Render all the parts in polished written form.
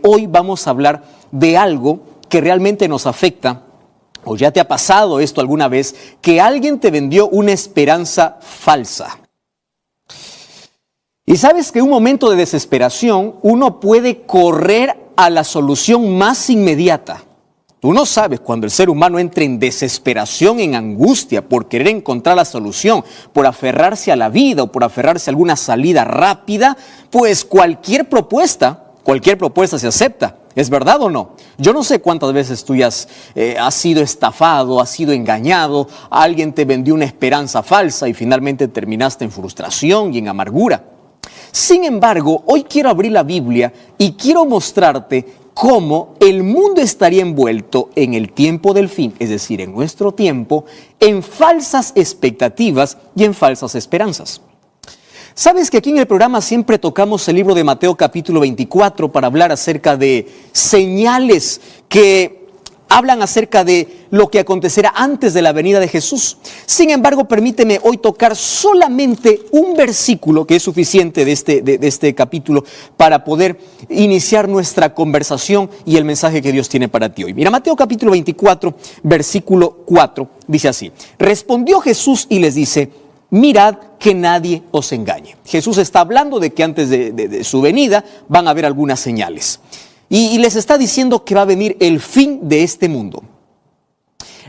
hoy vamos a hablar de algo que realmente nos afecta, o ya te ha pasado esto alguna vez, que alguien te vendió una esperanza falsa. Y sabes que en un momento de desesperación uno puede correr a la solución más inmediata. Tú no sabes cuando el ser humano entra en desesperación, en angustia, por querer encontrar la solución, por aferrarse a la vida o por aferrarse a alguna salida rápida, pues cualquier propuesta se acepta. ¿Es verdad o no? Yo no sé cuántas veces tú ya has sido estafado, has sido engañado, alguien te vendió una esperanza falsa y finalmente terminaste en frustración y en amargura. Sin embargo, hoy quiero abrir la Biblia y quiero mostrarte cómo el mundo estaría envuelto en el tiempo del fin, es decir, en nuestro tiempo, en falsas expectativas y en falsas esperanzas. ¿Sabes que aquí en el programa siempre tocamos el libro de Mateo capítulo 24 para hablar acerca de señales que hablan acerca de lo que acontecerá antes de la venida de Jesús? Sin embargo, permíteme hoy tocar solamente un versículo que es suficiente de este capítulo para poder iniciar nuestra conversación y el mensaje que Dios tiene para ti hoy. Mira, Mateo capítulo 24, versículo 4, dice así: respondió Jesús y les dice: mirad que nadie os engañe. Jesús está hablando de que antes de su venida van a haber algunas señales. Y les está diciendo que va a venir el fin de este mundo.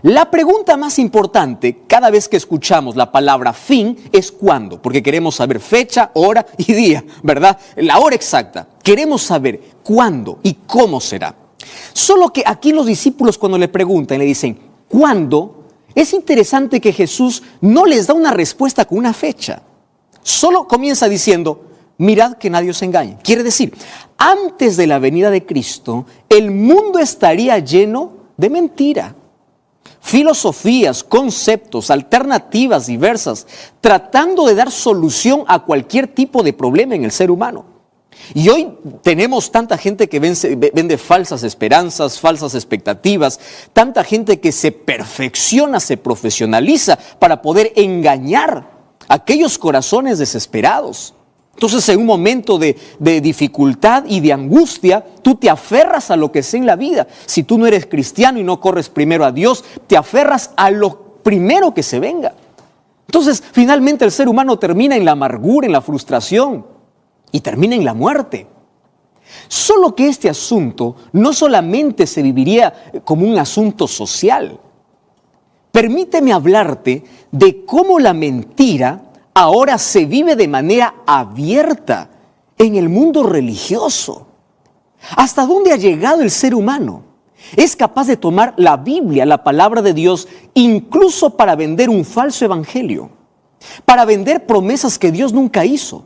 La pregunta más importante cada vez que escuchamos la palabra fin es ¿cuándo? Porque queremos saber fecha, hora y día, ¿verdad? La hora exacta. Queremos saber cuándo y cómo será. Solo que aquí los discípulos cuando le preguntan, le dicen ¿cuándo? Es interesante que Jesús no les da una respuesta con una fecha. Solo comienza diciendo: mirad que nadie os engañe. Quiere decir, antes de la venida de Cristo, el mundo estaría lleno de mentira. Filosofías, conceptos, alternativas diversas, tratando de dar solución a cualquier tipo de problema en el ser humano. Y hoy tenemos tanta gente que vende falsas esperanzas, falsas expectativas, tanta gente que se perfecciona, se profesionaliza para poder engañar a aquellos corazones desesperados. Entonces, en un momento de dificultad y de angustia, tú te aferras a lo que sea en la vida. Si tú no eres cristiano y no corres primero a Dios, te aferras a lo primero que se venga. Entonces, finalmente el ser humano termina en la amargura, en la frustración y termina en la muerte. Solo que este asunto no solamente se viviría como un asunto social. Permíteme hablarte de cómo la mentira ahora se vive de manera abierta en el mundo religioso. ¿Hasta dónde ha llegado el ser humano? Es capaz de tomar la Biblia, la palabra de Dios, incluso para vender un falso evangelio, para vender promesas que Dios nunca hizo.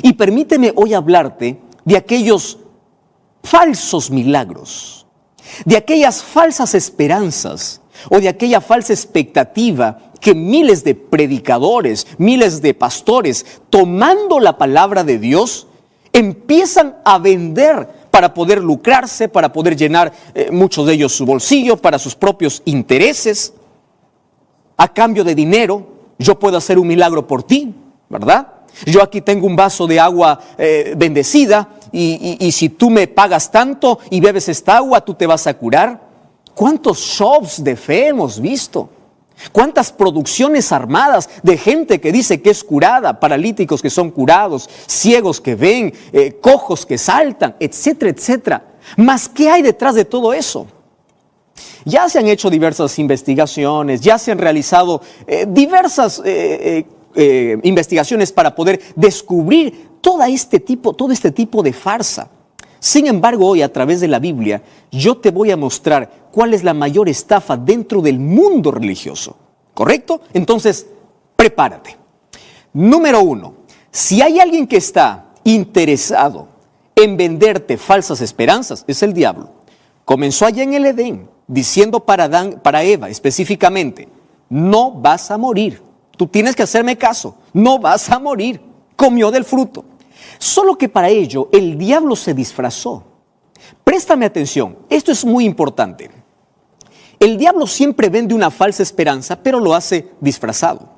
Y permíteme hoy hablarte de aquellos falsos milagros, de aquellas falsas esperanzas o de aquella falsa expectativa que miles de predicadores, miles de pastores, tomando la palabra de Dios, empiezan a vender para poder lucrarse, para poder llenar muchos de ellos su bolsillo, para sus propios intereses. A cambio de dinero, yo puedo hacer un milagro por ti, ¿verdad? Yo aquí tengo un vaso de agua bendecida y si tú me pagas tanto y bebes esta agua, tú te vas a curar. ¿Cuántos shows de fe hemos visto? ¿Cuántas producciones armadas de gente que dice que es curada, paralíticos que son curados, ciegos que ven, cojos que saltan, etcétera, etcétera? ¿Mas qué hay detrás de todo eso? Ya se han hecho diversas investigaciones, ya se han realizado diversas investigaciones para poder descubrir todo este tipo de farsa. Sin embargo, hoy a través de la Biblia, yo te voy a mostrar cuál es la mayor estafa dentro del mundo religioso. ¿Correcto? Entonces, prepárate. Número 1, si hay alguien que está interesado en venderte falsas esperanzas, es el diablo. Comenzó allá en el Edén, diciendo para Eva específicamente: no vas a morir. Tú tienes que hacerme caso, no vas a morir. Comió del fruto. Solo que para ello el diablo se disfrazó. Préstame atención, esto es muy importante. El diablo siempre vende una falsa esperanza, pero lo hace disfrazado.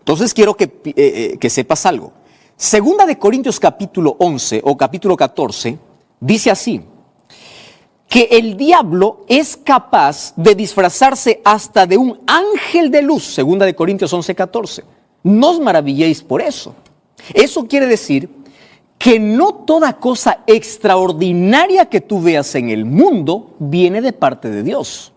Entonces quiero que sepas algo. Segunda de Corintios capítulo 11 o capítulo 14 Dice así, que el diablo es capaz de disfrazarse hasta de un ángel de luz, segunda de Corintios 11:14. No os maravilléis por eso. Eso quiere decir que no toda cosa extraordinaria que tú veas en el mundo viene de parte de Dios.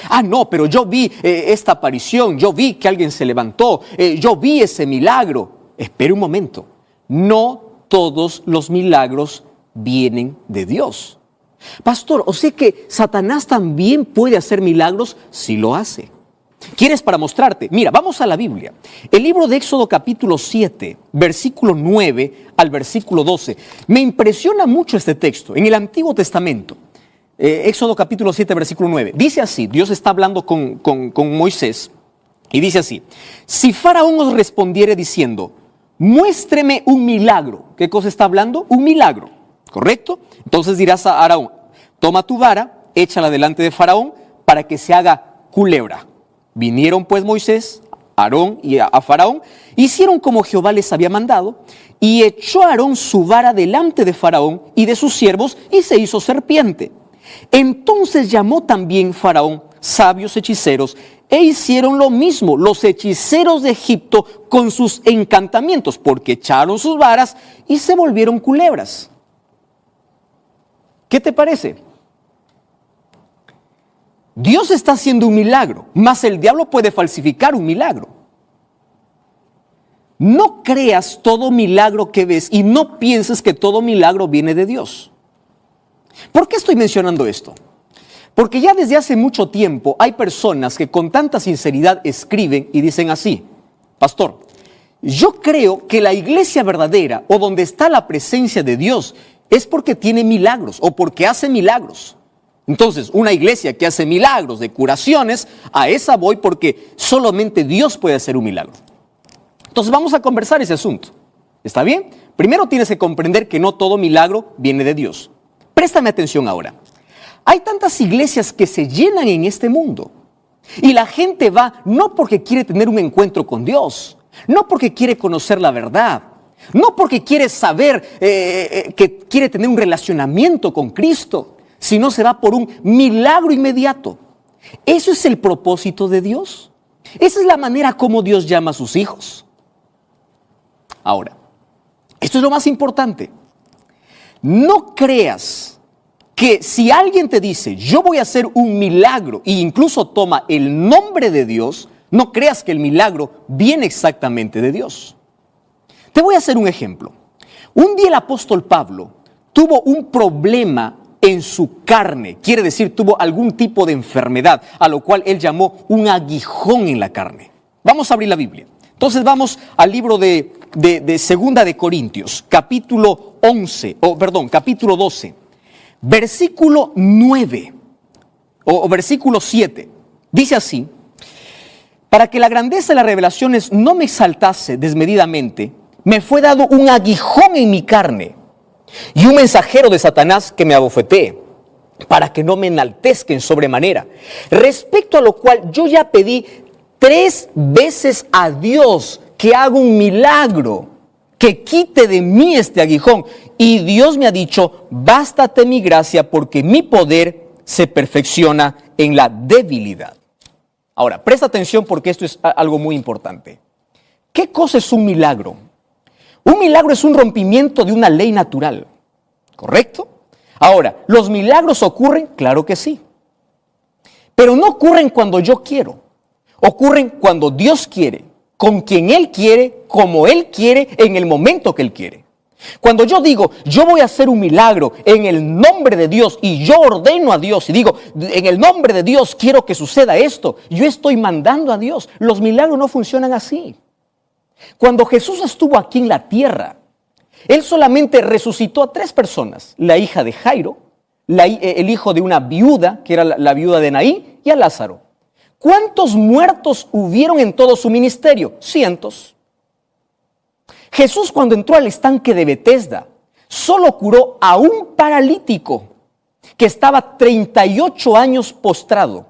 Ah, no, pero yo vi esta aparición, yo vi que alguien se levantó, yo vi ese milagro. Espere un momento, no todos los milagros vienen de Dios. Pastor, ¿o sea que Satanás también puede hacer milagros? Sí lo hace. ¿Quieres para mostrarte? Mira, vamos a la Biblia. El libro de Éxodo capítulo 7, versículo 9 al versículo 12. Me impresiona mucho este texto en el Antiguo Testamento. Éxodo capítulo 7, versículo 9. Dice así, Dios está hablando con Moisés y dice así, si Faraón os respondiere diciendo, muéstreme un milagro. ¿Qué cosa está hablando? Un milagro, ¿correcto? Entonces dirás a Aarón, toma tu vara, échala delante de Faraón para que se haga culebra. Vinieron pues Moisés, Aarón y a Faraón, hicieron como Jehová les había mandado, y echó Aarón su vara delante de Faraón y de sus siervos, y se hizo serpiente. Entonces llamó también Faraón sabios hechiceros, e hicieron lo mismo los hechiceros de Egipto con sus encantamientos, porque echaron sus varas y se volvieron culebras. ¿Qué te parece? Dios está haciendo un milagro, mas el diablo puede falsificar un milagro. No creas todo milagro que ves y no pienses que todo milagro viene de Dios. ¿Por qué estoy mencionando esto? Porque ya desde hace mucho tiempo hay personas que con tanta sinceridad escriben y dicen así, pastor, yo creo que la iglesia verdadera o donde está la presencia de Dios es porque tiene milagros o porque hace milagros. Entonces, una iglesia que hace milagros de curaciones, a esa voy porque solamente Dios puede hacer un milagro. Entonces vamos a conversar ese asunto. ¿Está bien? Primero tienes que comprender que no todo milagro viene de Dios. Préstame atención ahora. Hay tantas iglesias que se llenan en este mundo y la gente va no porque quiere tener un encuentro con Dios, no porque quiere conocer la verdad, no porque quiere saber que quiere tener un relacionamiento con Cristo, sino se va por un milagro inmediato. ¿Eso es el propósito de Dios? ¿Esa es la manera como Dios llama a sus hijos? Ahora, esto es lo más importante. No creas que si alguien te dice, yo voy a hacer un milagro, e incluso toma el nombre de Dios, no creas que el milagro viene exactamente de Dios. Te voy a hacer un ejemplo. Un día el apóstol Pablo tuvo un problema en su carne, quiere decir tuvo algún tipo de enfermedad, a lo cual él llamó un aguijón en la carne. Vamos a abrir la Biblia. Entonces vamos al libro de Segunda de Corintios, capítulo 12, versículo 9 o versículo 7. Dice así, para que la grandeza de las revelaciones no me exaltase desmedidamente, me fue dado un aguijón en mi carne, y un mensajero de Satanás que me abofetee, para que no me enaltezca en sobremanera. Respecto a lo cual yo ya pedí 3 veces a Dios que haga un milagro, que quite de mí este aguijón. Y Dios me ha dicho, bástate mi gracia, porque mi poder se perfecciona en la debilidad. Ahora, presta atención porque esto es algo muy importante. ¿Qué cosa es un milagro? Un milagro es un rompimiento de una ley natural, ¿correcto? Ahora, ¿los milagros ocurren? Claro que sí. Pero no ocurren cuando yo quiero. Ocurren cuando Dios quiere, con quien Él quiere, como Él quiere, en el momento que Él quiere. Cuando yo digo, yo voy a hacer un milagro en el nombre de Dios y yo ordeno a Dios y digo, en el nombre de Dios quiero que suceda esto, yo estoy mandando a Dios. Los milagros no funcionan así. Cuando Jesús estuvo aquí en la tierra, Él solamente resucitó a 3 personas. La hija de Jairo, el hijo de una viuda, que era la viuda de Naín, y a Lázaro. ¿Cuántos muertos hubieron en todo su ministerio? Cientos. Jesús, cuando entró al estanque de Betesda, solo curó a un paralítico que estaba 38 años postrado.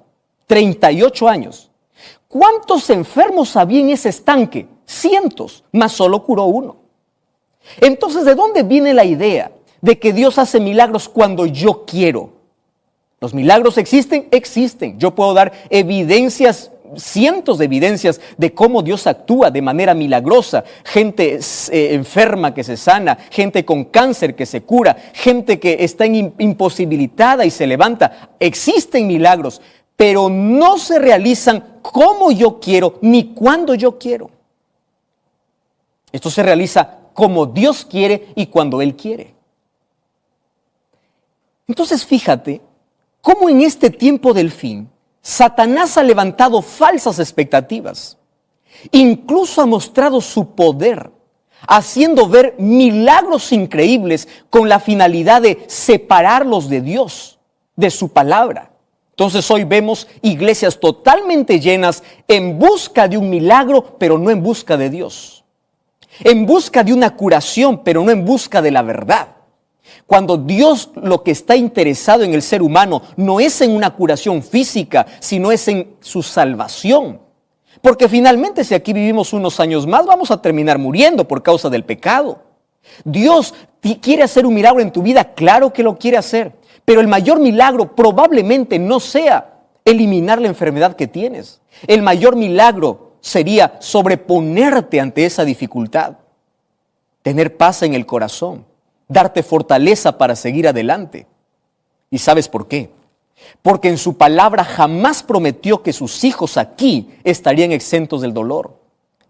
38 años. ¿Cuántos enfermos había en ese estanque? Cientos, mas solo curó uno. Entonces, ¿de dónde viene la idea de que Dios hace milagros cuando yo quiero. ¿Los milagros existen? Existen. Yo puedo dar evidencias, cientos de evidencias de cómo Dios actúa de manera milagrosa. Gente enferma que se sana, gente con cáncer que se cura, gente que está imposibilitada y se levanta. Existen milagros, pero no se realizan como yo quiero ni cuando yo quiero. Esto se realiza como Dios quiere y cuando Él quiere. Entonces fíjate cómo en este tiempo del fin, Satanás ha levantado falsas expectativas. Incluso ha mostrado su poder, haciendo ver milagros increíbles con la finalidad de separarlos de Dios, de su palabra. Entonces hoy vemos iglesias totalmente llenas en busca de un milagro, pero no en busca de Dios. En busca de una curación, pero no en busca de la verdad. Cuando Dios lo que está interesado en el ser humano no es en una curación física, sino es en su salvación. Porque finalmente si aquí vivimos unos años más, vamos a terminar muriendo por causa del pecado. Dios quiere hacer un milagro en tu vida, claro que lo quiere hacer. Pero el mayor milagro probablemente no sea eliminar la enfermedad que tienes. El mayor milagro sería sobreponerte ante esa dificultad, tener paz en el corazón, darte fortaleza para seguir adelante. ¿Y sabes por qué? Porque en su palabra jamás prometió que sus hijos aquí estarían exentos del dolor.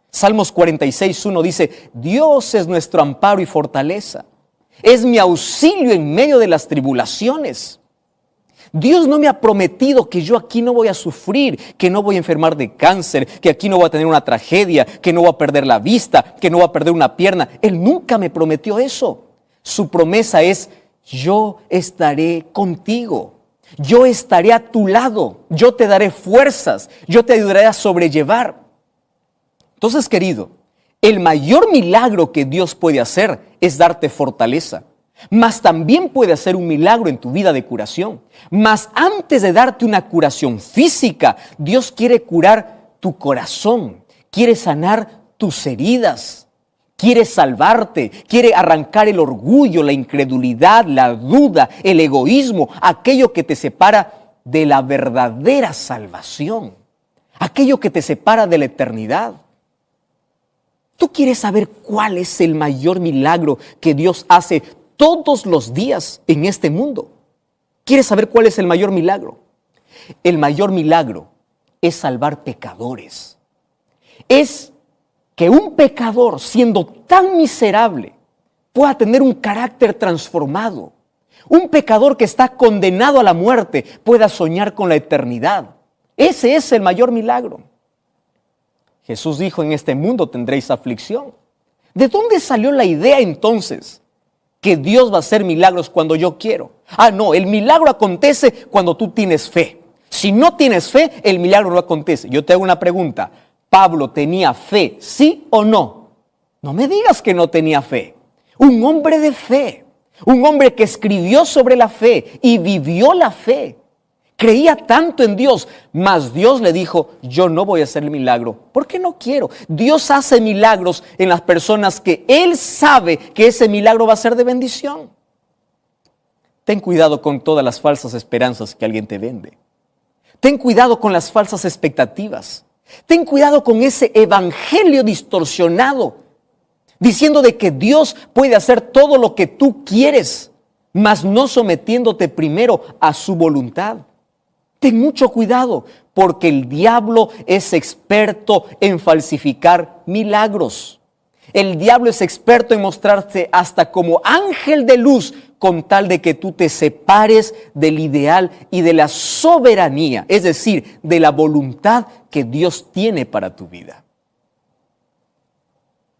Salmos 46:1 dice, Dios es nuestro amparo y fortaleza. Es mi auxilio en medio de las tribulaciones. Dios no me ha prometido que yo aquí no voy a sufrir, que no voy a enfermar de cáncer, que aquí no voy a tener una tragedia, que no voy a perder la vista, que no voy a perder una pierna. Él nunca me prometió eso. Su promesa es, yo estaré contigo, yo estaré a tu lado, yo te daré fuerzas, yo te ayudaré a sobrellevar. Entonces, querido, el mayor milagro que Dios puede hacer es darte fortaleza, mas también puede hacer un milagro en tu vida de curación. Mas antes de darte una curación física, Dios quiere curar tu corazón, quiere sanar tus heridas. Quiere salvarte, quiere arrancar el orgullo, la incredulidad, la duda, el egoísmo, aquello que te separa de la verdadera salvación, aquello que te separa de la eternidad. ¿Tú quieres saber cuál es el mayor milagro que Dios hace todos los días en este mundo? ¿Quieres saber cuál es el mayor milagro? El mayor milagro es salvar pecadores. Es que un pecador, siendo tan miserable, pueda tener un carácter transformado. Un pecador que está condenado a la muerte pueda soñar con la eternidad. Ese es el mayor milagro. Jesús dijo, en este mundo tendréis aflicción. ¿De dónde salió la idea entonces que Dios va a hacer milagros cuando yo quiero? No, el milagro acontece cuando tú tienes fe. Si no tienes fe, el milagro no acontece. Yo te hago una pregunta. ¿Pablo tenía fe, sí o no? No me digas que no tenía fe. Un hombre de fe, un hombre que escribió sobre la fe y vivió la fe. Creía tanto en Dios, mas Dios le dijo, yo no voy a hacer el milagro, porque no quiero. Dios hace milagros en las personas que Él sabe que ese milagro va a ser de bendición. Ten cuidado con todas las falsas esperanzas que alguien te vende. Ten cuidado con las falsas expectativas. Ten cuidado con ese evangelio distorsionado, diciendo de que Dios puede hacer todo lo que tú quieres, mas no sometiéndote primero a su voluntad. Ten mucho cuidado, porque el diablo es experto en falsificar milagros. El diablo es experto en mostrarse hasta como ángel de luz, con tal de que tú te separes del ideal y de la soberanía, es decir, de la voluntad que Dios tiene para tu vida.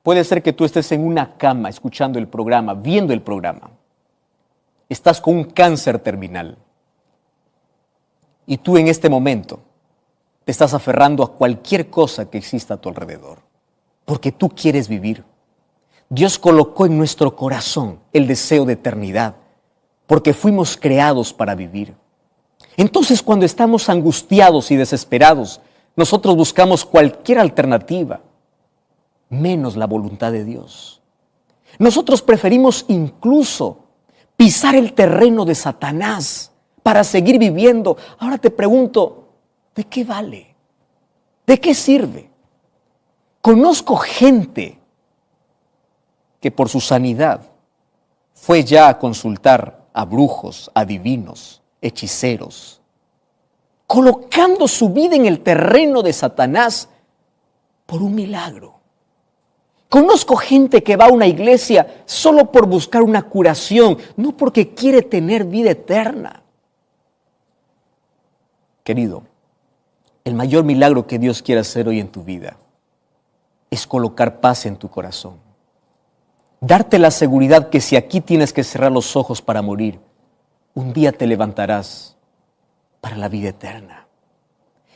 Puede ser que tú estés en una cama escuchando el programa, viendo el programa. Estás con un cáncer terminal. Y tú en este momento te estás aferrando a cualquier cosa que exista a tu alrededor, porque tú quieres vivir. Dios colocó en nuestro corazón el deseo de eternidad, porque fuimos creados para vivir. Entonces, cuando estamos angustiados y desesperados, nosotros buscamos cualquier alternativa, menos la voluntad de Dios. Nosotros preferimos incluso pisar el terreno de Satanás para seguir viviendo. Ahora te pregunto, ¿de qué vale? ¿De qué sirve? Conozco gente que por su sanidad fue ya a consultar a brujos, adivinos, hechiceros, colocando su vida en el terreno de Satanás por un milagro. Conozco gente que va a una iglesia solo por buscar una curación, no porque quiere tener vida eterna. Querido, el mayor milagro que Dios quiere hacer hoy en tu vida es colocar paz en tu corazón. Darte la seguridad que si aquí tienes que cerrar los ojos para morir, un día te levantarás para la vida eterna.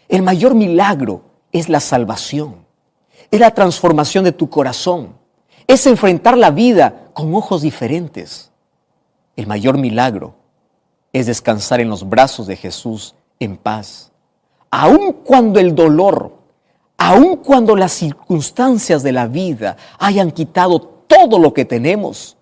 El mayor milagro es la salvación, es la transformación de tu corazón, es enfrentar la vida con ojos diferentes. El mayor milagro es descansar en los brazos de Jesús en paz. Aun cuando el dolor, aun cuando las circunstancias de la vida hayan quitado todo lo que tenemos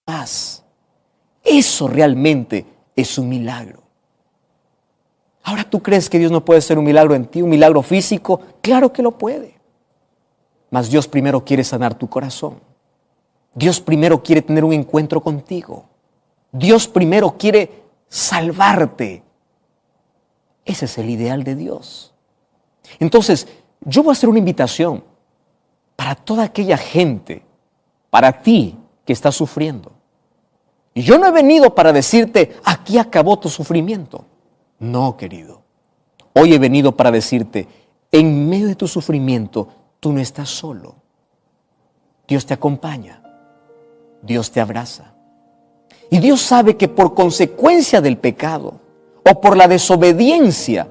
paz. Eso realmente es un milagro. Ahora, ¿tú crees que Dios no puede hacer un milagro en ti, un milagro físico? Claro que lo puede. Mas Dios primero quiere sanar tu corazón. Dios primero quiere tener un encuentro contigo. Dios primero quiere salvarte. Ese es el ideal de Dios. Entonces, yo voy a hacer una invitación para toda aquella gente, para ti que está sufriendo. Y yo no he venido para decirte, aquí acabó tu sufrimiento. No, querido. Hoy he venido para decirte, en medio de tu sufrimiento, tú no estás solo. Dios te acompaña. Dios te abraza. Y Dios sabe que por consecuencia del pecado o por la desobediencia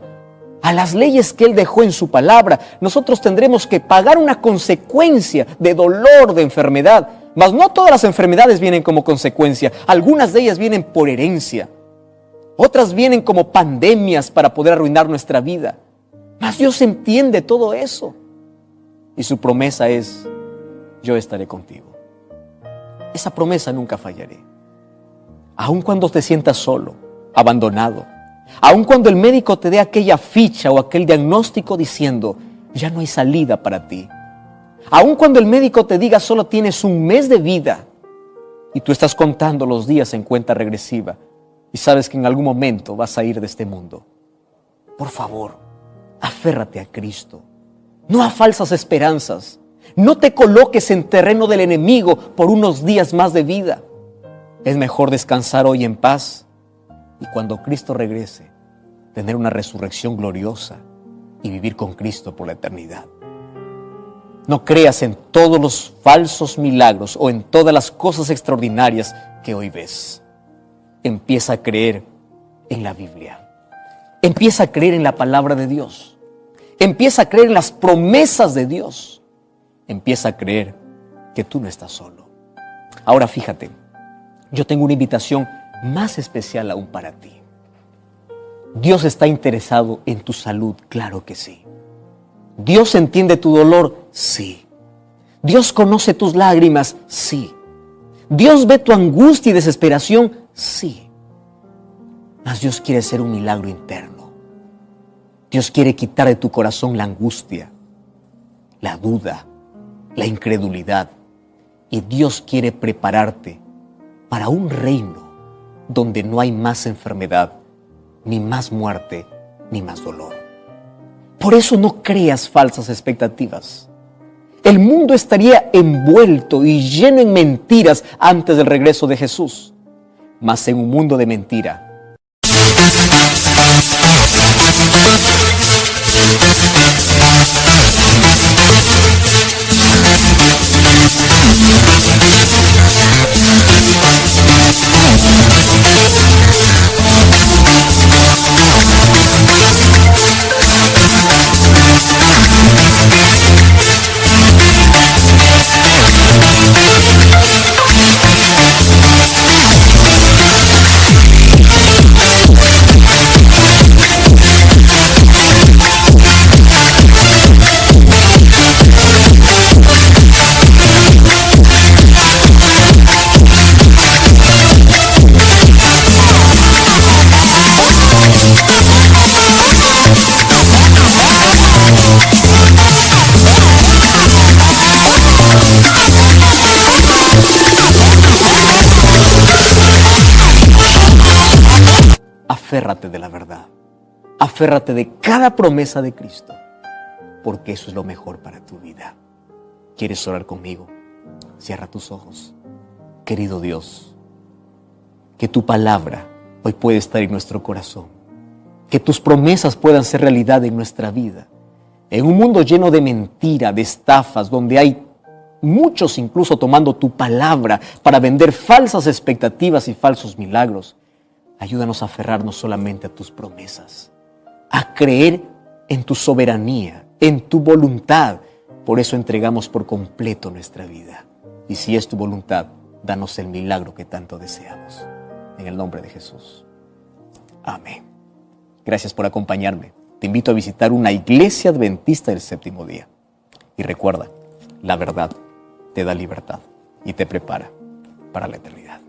a las leyes que Él dejó en su palabra, nosotros tendremos que pagar una consecuencia de dolor, de enfermedad. Mas no todas las enfermedades vienen como consecuencia. Algunas de ellas vienen por herencia. Otras vienen como pandemias para poder arruinar nuestra vida. Mas Dios entiende todo eso. Y su promesa es, yo estaré contigo. Esa promesa nunca fallaré. Aun cuando te sientas solo, abandonado, aun cuando el médico te dé aquella ficha o aquel diagnóstico diciendo, ya no hay salida para ti. Aun cuando el médico te diga solo tienes un mes de vida y tú estás contando los días en cuenta regresiva y sabes que en algún momento vas a ir de este mundo. Por favor, aférrate a Cristo, no a falsas esperanzas. No te coloques en terreno del enemigo por unos días más de vida. Es mejor descansar hoy en paz y cuando Cristo regrese, tener una resurrección gloriosa y vivir con Cristo por la eternidad. No creas en todos los falsos milagros o en todas las cosas extraordinarias que hoy ves. Empieza a creer en la Biblia. Empieza a creer en la palabra de Dios. Empieza a creer en las promesas de Dios. Empieza a creer que tú no estás solo. Ahora fíjate, yo tengo una invitación más especial aún para ti. Dios está interesado en tu salud, claro que sí. Dios entiende tu dolor, sí. Dios conoce tus lágrimas, sí. Dios ve tu angustia y desesperación, sí. Mas Dios quiere hacer un milagro interno. Dios quiere quitar de tu corazón la angustia, la duda, la incredulidad Y Dios quiere prepararte para un reino donde no hay más enfermedad, ni más muerte, ni más dolor. Por eso no creas falsas expectativas. El mundo estaría envuelto y lleno en mentiras antes del regreso de Jesús. Mas en un mundo de mentira, aférrate de la verdad. Aférrate de cada promesa de Cristo, porque eso es lo mejor para tu vida. ¿Quieres orar conmigo? Cierra tus ojos. Querido Dios, que tu palabra hoy puede estar en nuestro corazón. Que tus promesas puedan ser realidad en nuestra vida. En un mundo lleno de mentira, de estafas, donde hay muchos incluso tomando tu palabra para vender falsas expectativas y falsos milagros. Ayúdanos a aferrarnos solamente a tus promesas, a creer en tu soberanía, en tu voluntad. Por eso entregamos por completo nuestra vida. Y si es tu voluntad, danos el milagro que tanto deseamos. En el nombre de Jesús. Amén. Gracias por acompañarme. Te invito a visitar una iglesia adventista del séptimo día. Y recuerda, la verdad te da libertad y te prepara para la eternidad.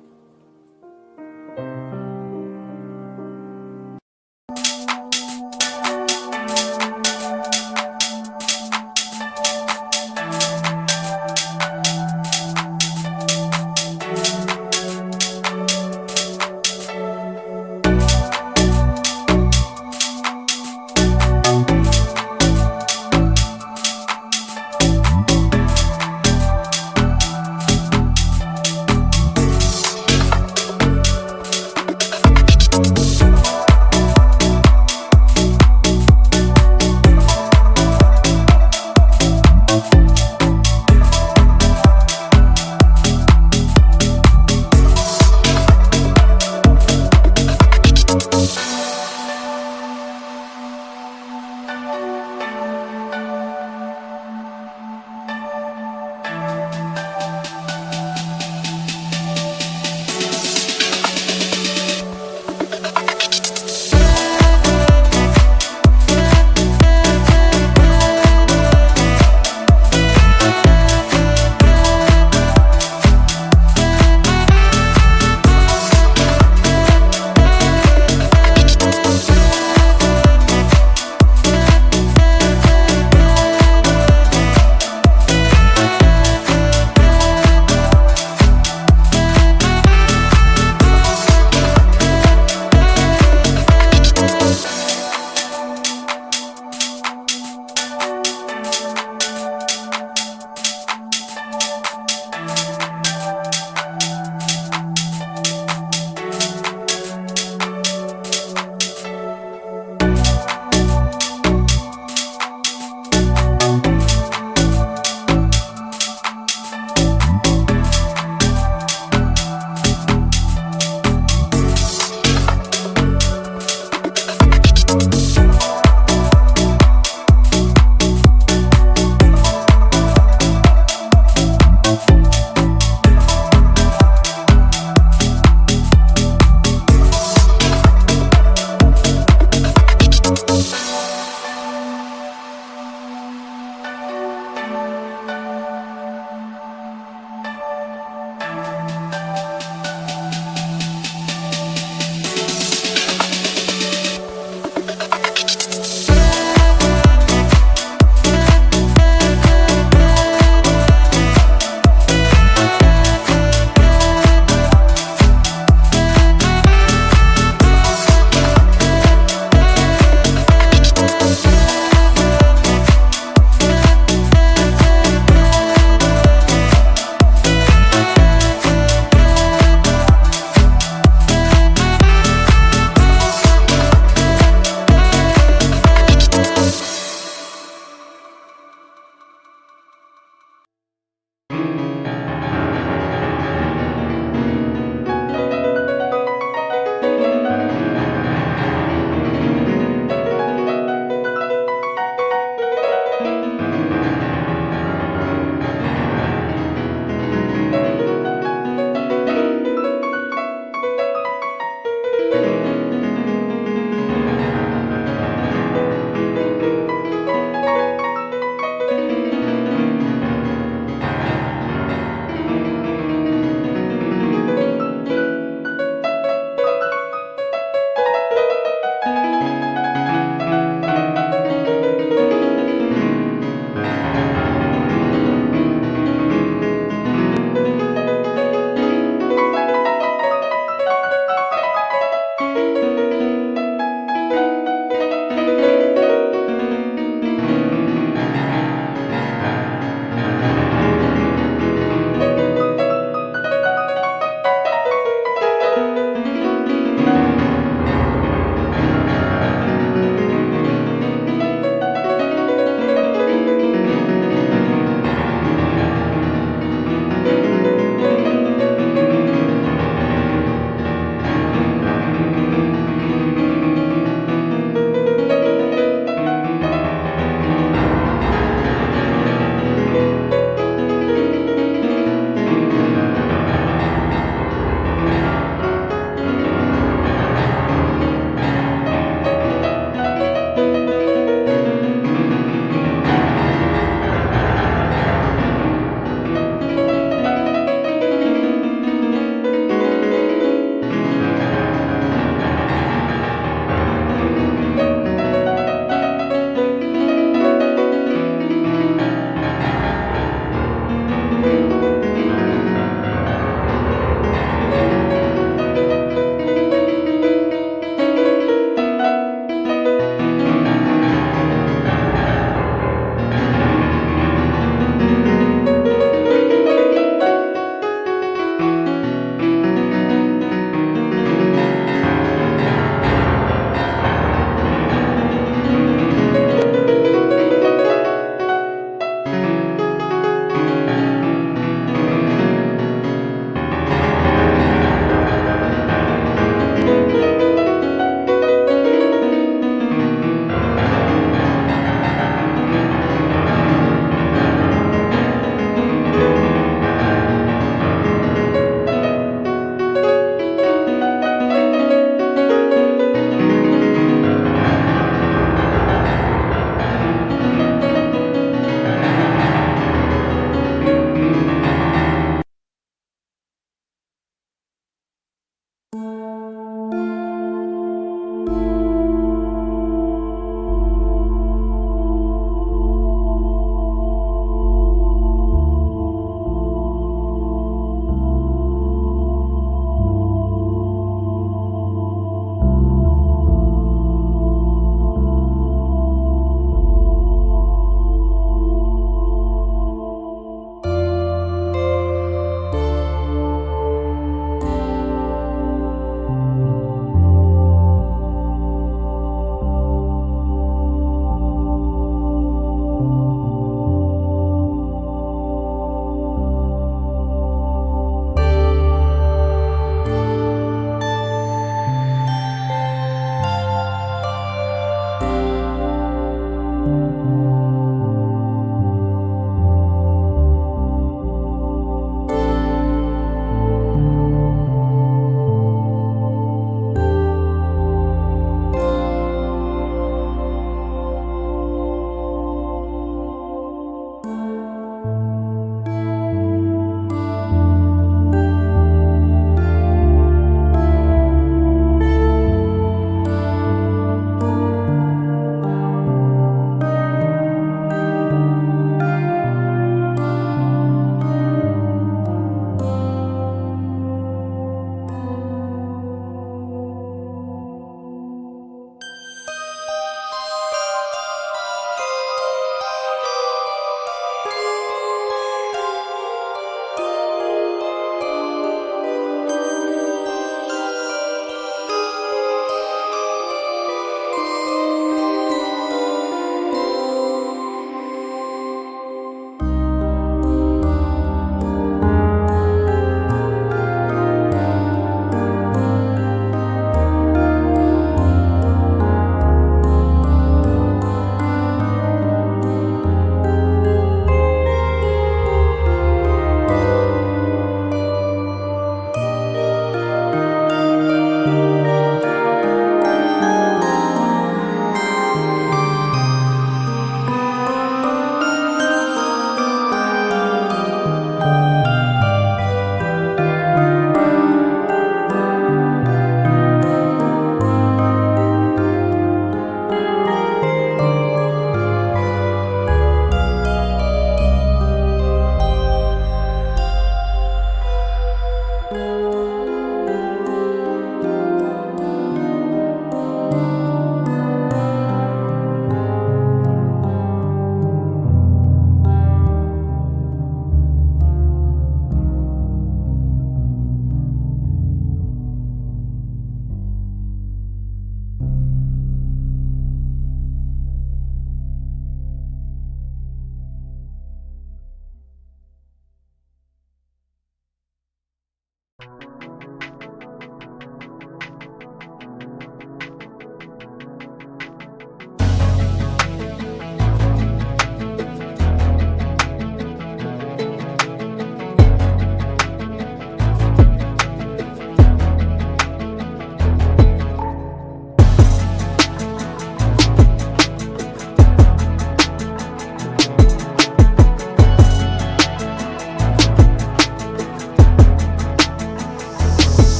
Thank